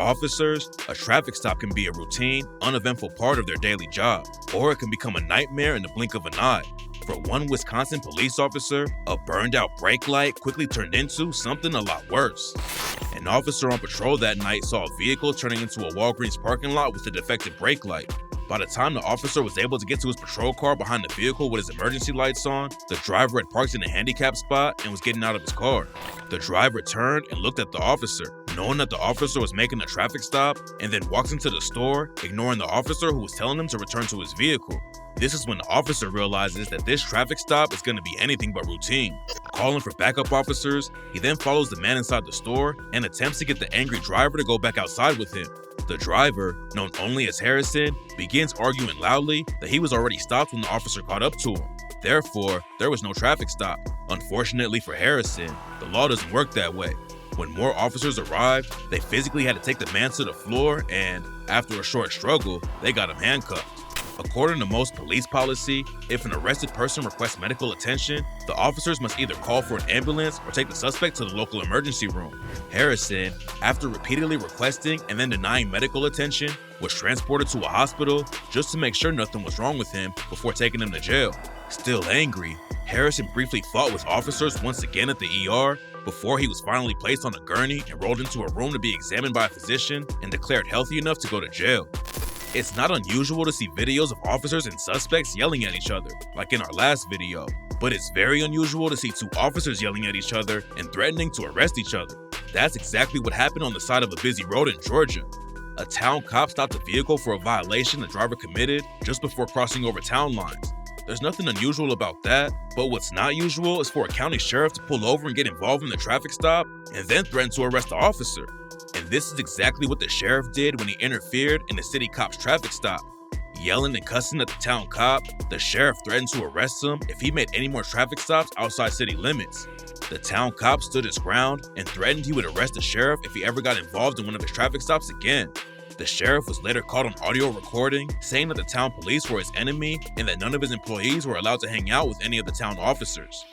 officers, a traffic stop can be a routine, uneventful part of their daily job, or it can become a nightmare in the blink of an eye. For one Wisconsin police officer, a burned-out brake light quickly turned into something a lot worse. An officer on patrol that night saw a vehicle turning into a Walgreens parking lot with a defective brake light. By the time the officer was able to get to his patrol car behind the vehicle with his emergency lights on, the driver had parked in a handicap spot and was getting out of his car. The driver turned and looked at the officer, knowing that the officer was making a traffic stop, and then walks into the store, ignoring the officer who was telling him to return to his vehicle. This is when the officer realizes that this traffic stop is going to be anything but routine. Calling for backup officers, he then follows the man inside the store and attempts to get the angry driver to go back outside with him. The driver, known only as Harrison, begins arguing loudly that he was already stopped when the officer caught up to him. Therefore, there was no traffic stop. Unfortunately for Harrison, the law doesn't work that way. When more officers arrived, they physically had to take the man to the floor and, after a short struggle, they got him handcuffed. According to most police policy, if an arrested person requests medical attention, the officers must either call for an ambulance or take the suspect to the local emergency room. Harrison, after repeatedly requesting and then denying medical attention, was transported to a hospital just to make sure nothing was wrong with him before taking him to jail. Still angry, Harrison briefly fought with officers once again at the ER before he was finally placed on a gurney and rolled into a room to be examined by a physician and declared healthy enough to go to jail. It's not unusual to see videos of officers and suspects yelling at each other, like in our last video, but it's very unusual to see two officers yelling at each other and threatening to arrest each other. That's exactly what happened on the side of a busy road in Georgia. A town cop stopped a vehicle for a violation the driver committed just before crossing over town lines. There's nothing unusual about that, but what's not usual is for a county sheriff to pull over and get involved in the traffic stop and then threaten to arrest the officer. And this is exactly what the sheriff did when he interfered in the city cop's traffic stop. Yelling and cussing at the town cop, the sheriff threatened to arrest him if he made any more traffic stops outside city limits. The town cop stood his ground and threatened he would arrest the sheriff if he ever got involved in one of his traffic stops again. The sheriff was later caught on audio recording, saying that the town police were his enemy and that none of his employees were allowed to hang out with any of the town officers.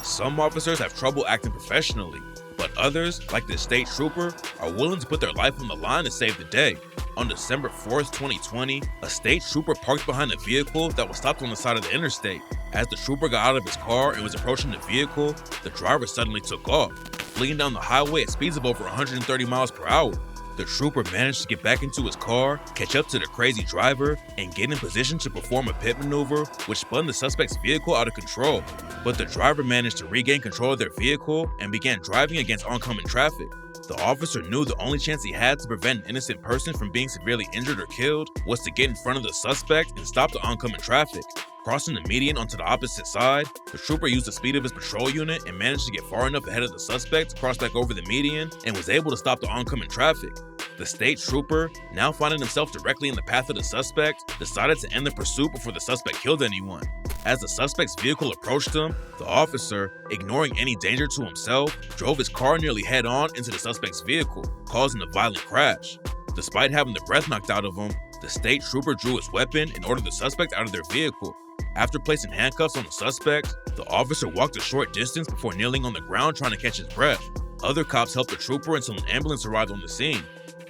Some officers have trouble acting professionally, but others, like the state trooper, are willing to put their life on the line to save the day. On December 4th, 2020, a state trooper parked behind a vehicle that was stopped on the side of the interstate. As the trooper got out of his car and was approaching the vehicle, the driver suddenly took off, fleeing down the highway at speeds of over 130 miles per hour. The trooper managed to get back into his car, catch up to the crazy driver, and get in position to perform a pit maneuver which spun the suspect's vehicle out of control. But the driver managed to regain control of their vehicle and began driving against oncoming traffic. The officer knew the only chance he had to prevent an innocent person from being severely injured or killed was to get in front of the suspect and stop the oncoming traffic. Crossing the median onto the opposite side, the trooper used the speed of his patrol unit and managed to get far enough ahead of the suspect to cross back over the median and was able to stop the oncoming traffic. The state trooper, now finding himself directly in the path of the suspect, decided to end the pursuit before the suspect killed anyone. As the suspect's vehicle approached him, the officer, ignoring any danger to himself, drove his car nearly head-on into the suspect's vehicle, causing a violent crash. Despite having the breath knocked out of him, the state trooper drew his weapon and ordered the suspect out of their vehicle. After placing handcuffs on the suspect, the officer walked a short distance before kneeling on the ground trying to catch his breath. Other cops helped the trooper until an ambulance arrived on the scene.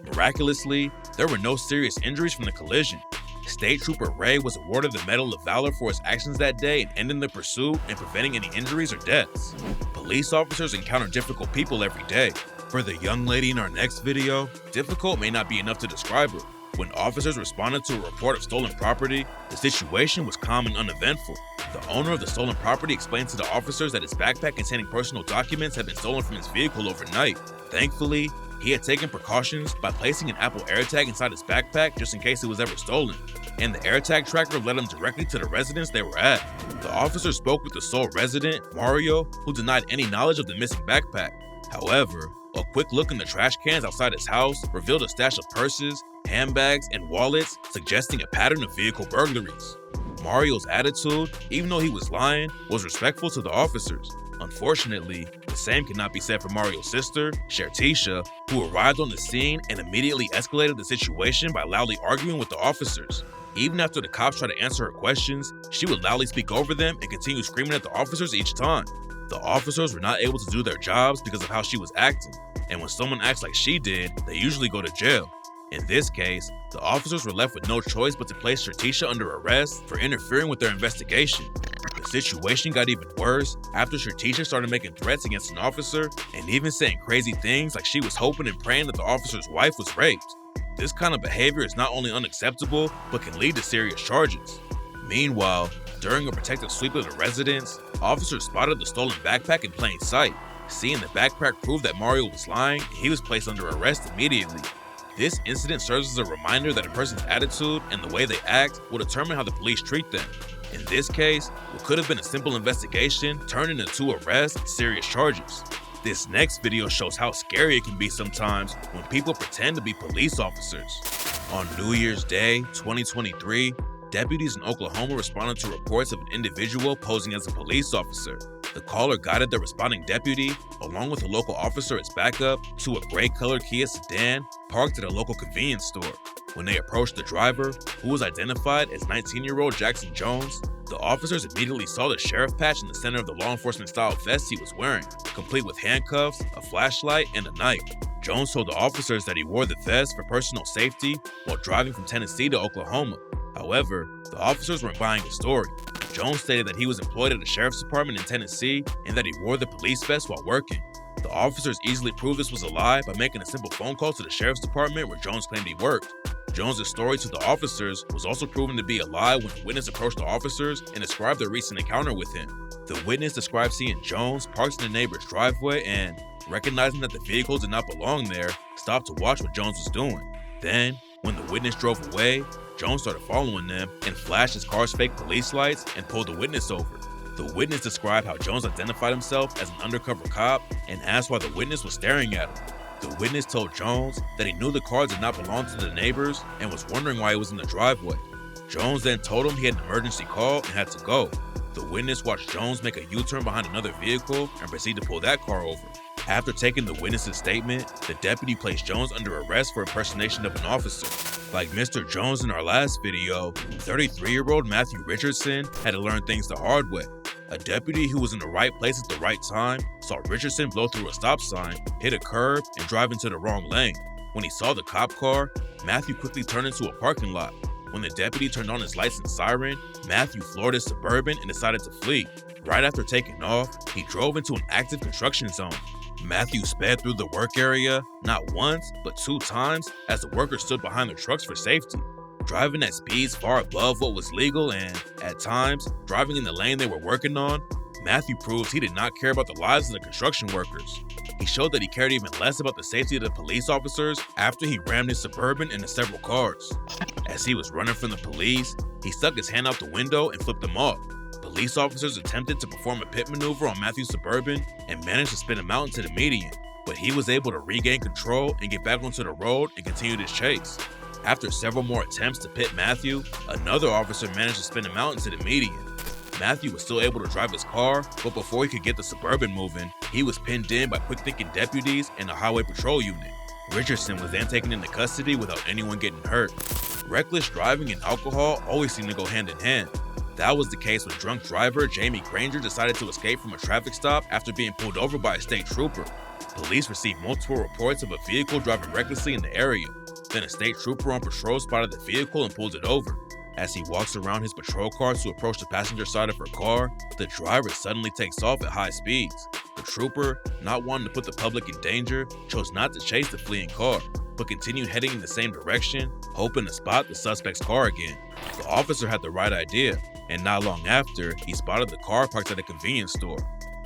Miraculously, there were no serious injuries from the collision. State Trooper Ray was awarded the Medal of Valor for his actions that day in ending the pursuit and preventing any injuries or deaths. Police officers encounter difficult people every day. For the young lady in our next video, difficult may not be enough to describe her. When officers responded to a report of stolen property, the situation was calm and uneventful. The owner of the stolen property explained to the officers that his backpack containing personal documents had been stolen from his vehicle overnight. Thankfully, he had taken precautions by placing an Apple AirTag inside his backpack just in case it was ever stolen, and the AirTag tracker led him directly to the residence they were at. The officer spoke with the sole resident, Mario, who denied any knowledge of the missing backpack. However, a quick look in the trash cans outside his house revealed a stash of purses, handbags, and wallets, suggesting a pattern of vehicle burglaries. Mario's attitude, even though he was lying, was respectful to the officers. Unfortunately, the same cannot be said for Mario's sister, Shertisha, who arrived on the scene and immediately escalated the situation by loudly arguing with the officers. Even after the cops tried to answer her questions, she would loudly speak over them and continue screaming at the officers each time. The officers were not able to do their jobs because of how she was acting. and when someone acts like she did, they usually go to jail. In this case, the officers were left with no choice but to place Shertisha under arrest for interfering with their investigation. The situation got even worse after Shertisha started making threats against an officer and even saying crazy things like she was hoping and praying that the officer's wife was raped. This kind of behavior is not only unacceptable, but can lead to serious charges. Meanwhile, during a protective sweep of the residence, officers spotted the stolen backpack in plain sight. Seeing the backpack proved that Mario was lying, and he was placed under arrest immediately. This incident serves as a reminder that a person's attitude and the way they act will determine how the police treat them. In this case, what could have been a simple investigation turned into 2 arrests and serious charges. This next video shows how scary it can be sometimes when people pretend to be police officers. On New Year's Day, 2023, deputies in Oklahoma responded to reports of an individual posing as a police officer. The caller guided the responding deputy, along with a local officer as backup, to a gray-colored Kia sedan parked at a local convenience store. When they approached the driver, who was identified as 19-year-old Jackson Jones, the officers immediately saw the sheriff patch in the center of the law enforcement-style vest he was wearing, complete with handcuffs, a flashlight, and a knife. Jones told the officers that he wore the vest for personal safety while driving from Tennessee to Oklahoma. However, the officers weren't buying his story. Jones stated that he was employed at a sheriff's department in Tennessee and that he wore the police vest while working. The officers easily proved this was a lie by making a simple phone call to the sheriff's department where Jones claimed he worked. Jones' story to the officers was also proven to be a lie when a witness approached the officers and described their recent encounter with him. The witness described seeing Jones parked in the neighbor's driveway and, recognizing that the vehicle did not belong there, stopped to watch what Jones was doing. Then, when the witness drove away, Jones started following them and flashed his car's fake police lights and pulled the witness over. The witness described how Jones identified himself as an undercover cop and asked why the witness was staring at him. The witness told Jones that he knew the car did not belong to the neighbors and was wondering why he was in the driveway. Jones then told him he had an emergency call and had to go. The witness watched Jones make a U-turn behind another vehicle and proceed to pull that car over. After taking the witness's statement, the deputy placed Jones under arrest for impersonation of an officer. Like Mr. Jones in our last video, 33-year-old Matthew Richardson had to learn things the hard way. A deputy who was in the right place at the right time saw Richardson blow through a stop sign, hit a curb, and drive into the wrong lane. When he saw the cop car, Matthew quickly turned into a parking lot. When the deputy turned on his lights and siren, Matthew floored his Suburban and decided to flee. Right after taking off, he drove into an active construction zone. Matthew sped through the work area, not once, but 2 times, as the workers stood behind their trucks for safety. Driving at speeds far above what was legal and, at times, driving in the lane they were working on, Matthew proved he did not care about the lives of the construction workers. He showed that he cared even less about the safety of the police officers after he rammed his Suburban into several cars. As he was running from the police, he stuck his hand out the window and flipped them off. Police officers attempted to perform a pit maneuver on Matthew's Suburban and managed to spin him out into the median, but he was able to regain control and get back onto the road and continued his chase. After several more attempts to pit Matthew, another officer managed to spin him out into the median. Matthew was still able to drive his car, but before he could get the Suburban moving, he was pinned in by quick-thinking deputies and a highway patrol unit. Richardson was then taken into custody without anyone getting hurt. Reckless driving and alcohol always seem to go hand in hand. That was the case when drunk driver Jamie Granger decided to escape from a traffic stop after being pulled over by a state trooper. Police received multiple reports of a vehicle driving recklessly in the area. Then a state trooper on patrol spotted the vehicle and pulled it over. As he walks around his patrol car to approach the passenger side of her car, the driver suddenly takes off at high speeds. The trooper, not wanting to put the public in danger, chose not to chase the fleeing car, but continued heading in the same direction, hoping to spot the suspect's car again. The officer had the right idea, and not long after, he spotted the car parked at a convenience store.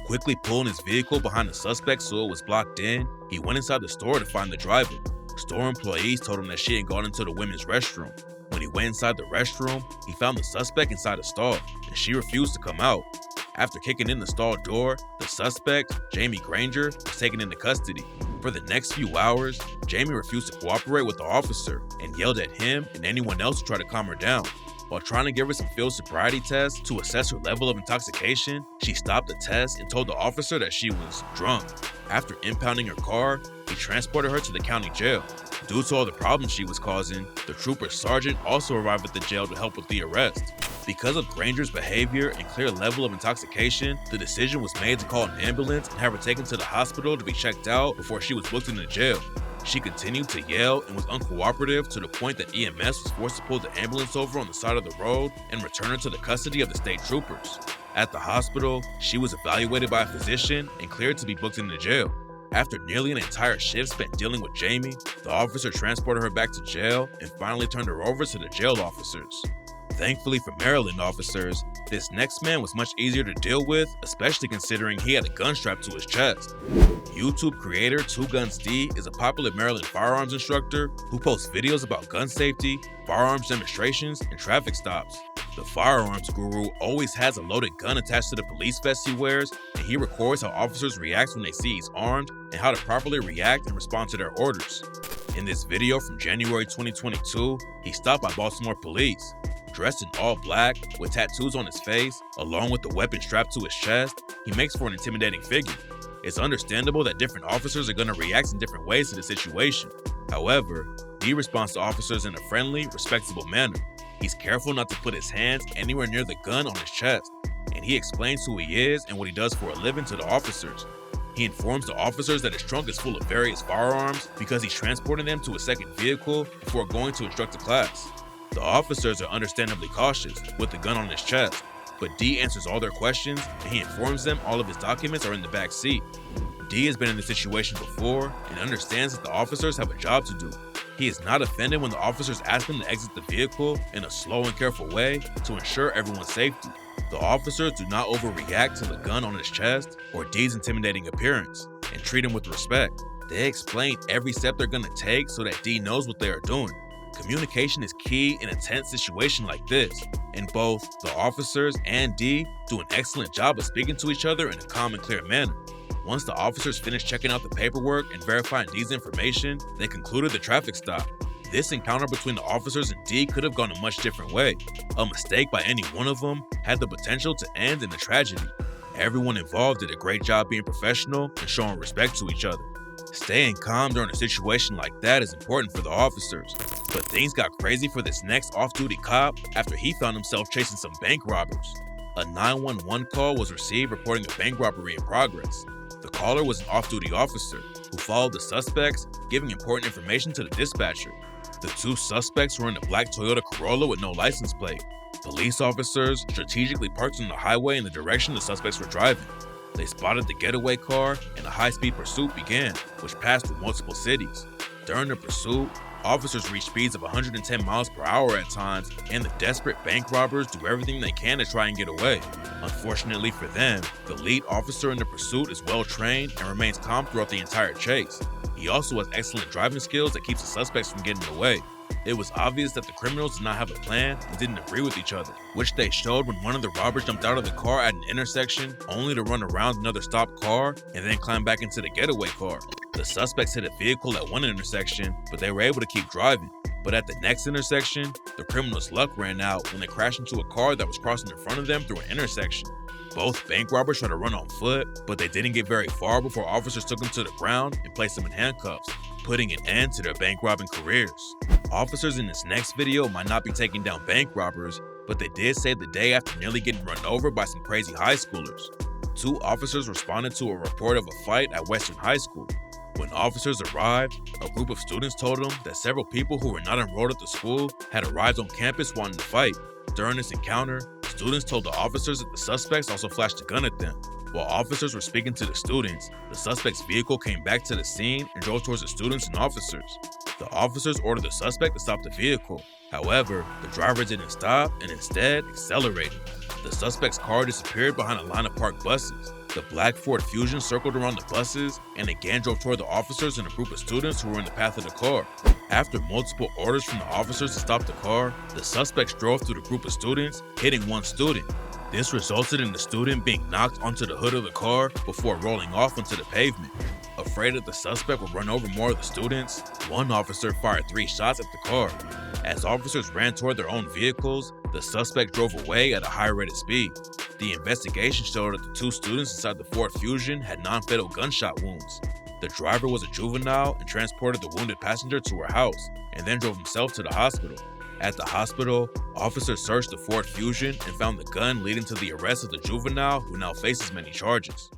Quickly pulling his vehicle behind the suspect so it was blocked in, he went inside the store to find the driver. Store employees told him that she had gone into the women's restroom. When he went inside the restroom, he found the suspect inside a stall, and she refused to come out. After kicking in the stall door, the suspect, Jamie Granger, was taken into custody. For the next few hours, Jamie refused to cooperate with the officer and yelled at him and anyone else who tried to calm her down. While trying to give her some field sobriety tests to assess her level of intoxication, she stopped the test and told the officer that she was drunk. After impounding her car, he transported her to the county jail. Due to all the problems she was causing, the trooper sergeant also arrived at the jail to help with the arrest. Because of Granger's behavior and clear level of intoxication, the decision was made to call an ambulance and have her taken to the hospital to be checked out before she was booked into jail. She continued to yell and was uncooperative to the point that EMS was forced to pull the ambulance over on the side of the road and return her to the custody of the state troopers. At the hospital, she was evaluated by a physician and cleared to be booked into jail. After nearly an entire shift spent dealing with Jamie, the officer transported her back to jail and finally turned her over to the jail officers. Thankfully for Maryland officers, this next man was much easier to deal with, especially considering he had a gun strapped to his chest. YouTube creator 2GunsD is a popular Maryland firearms instructor who posts videos about gun safety, firearms demonstrations, and traffic stops. The firearms guru always has a loaded gun attached to the police vest he wears, and he records how officers react when they see he's armed and how to properly react and respond to their orders. In this video from January 2022, he stopped by Baltimore police. Dressed in all black, with tattoos on his face, along with the weapon strapped to his chest, he makes for an intimidating figure. It's understandable that different officers are going to react in different ways to the situation. However, D responds to officers in a friendly, respectable manner. He's careful not to put his hands anywhere near the gun on his chest, and he explains who he is and what he does for a living to the officers. He informs the officers that his trunk is full of various firearms because he's transporting them to a second vehicle before going to instruct a class. The officers are understandably cautious with the gun on his chest, but D answers all their questions and he informs them all of his documents are in the back seat. D has been in this situation before and understands that the officers have a job to do. He is not offended when the officers ask him to exit the vehicle in a slow and careful way to ensure everyone's safety. The officers do not overreact to the gun on his chest or D's intimidating appearance and treat him with respect. They explain every step they're going to take so that D knows what they are doing. Communication is key in a tense situation like this, and both the officers and D do an excellent job of speaking to each other in a calm and clear manner. Once the officers finished checking out the paperwork and verifying D's information, they concluded the traffic stop. This encounter between the officers and D could have gone a much different way. A mistake by any one of them had the potential to end in a tragedy. Everyone involved did a great job being professional and showing respect to each other. Staying calm during a situation like that is important for the officers, but things got crazy for this next off-duty cop after he found himself chasing some bank robbers. A 911 call was received reporting a bank robbery in progress. The caller was an off-duty officer who followed the suspects, giving important information to the dispatcher. The two suspects were in a black Toyota Corolla with no license plate. Police officers strategically parked on the highway in the direction the suspects were driving. They spotted the getaway car and a high-speed pursuit began, which passed through multiple cities. During the pursuit, officers reached speeds of 110 miles per hour at times, and the desperate bank robbers do everything they can to try and get away. Unfortunately for them, the lead officer in the pursuit is well-trained and remains calm throughout the entire chase. He also has excellent driving skills that keeps the suspects from getting away. It was obvious that the criminals did not have a plan and didn't agree with each other, which they showed when one of the robbers jumped out of the car at an intersection only to run around another stopped car and then climb back into the getaway car. The suspects hit a vehicle at one intersection, but they were able to keep driving. But at the next intersection, the criminals' luck ran out when they crashed into a car that was crossing in front of them through an intersection. Both bank robbers tried to run on foot, but they didn't get very far before officers took them to the ground and placed them in handcuffs, putting an end to their bank robbing careers. Officers in this next video might not be taking down bank robbers, but they did save the day after nearly getting run over by some crazy high schoolers. Two officers responded to a report of a fight at Western High School. When officers arrived, a group of students told them that several people who were not enrolled at the school had arrived on campus wanting to fight. During this encounter, students told the officers that the suspects also flashed a gun at them. While officers were speaking to the students, the suspect's vehicle came back to the scene and drove towards the students and officers. The officers ordered the suspect to stop the vehicle. However, the driver didn't stop and instead accelerated. The suspect's car disappeared behind a line of parked buses. The black Ford Fusion circled around the buses and again drove toward the officers and a group of students who were in the path of the car. After multiple orders from the officers to stop the car, the suspects drove through the group of students, hitting one student. This resulted in the student being knocked onto the hood of the car before rolling off onto the pavement. Afraid that the suspect would run over more of the students, one officer fired 3 shots at the car. As officers ran toward their own vehicles, the suspect drove away at a high rate of speed. The investigation showed that the 2 students inside the Ford Fusion had non-fatal gunshot wounds. The driver was a juvenile and transported the wounded passenger to her house, and then drove himself to the hospital. At the hospital, officers searched the Ford Fusion and found the gun leading to the arrest of the juvenile who now faces many charges.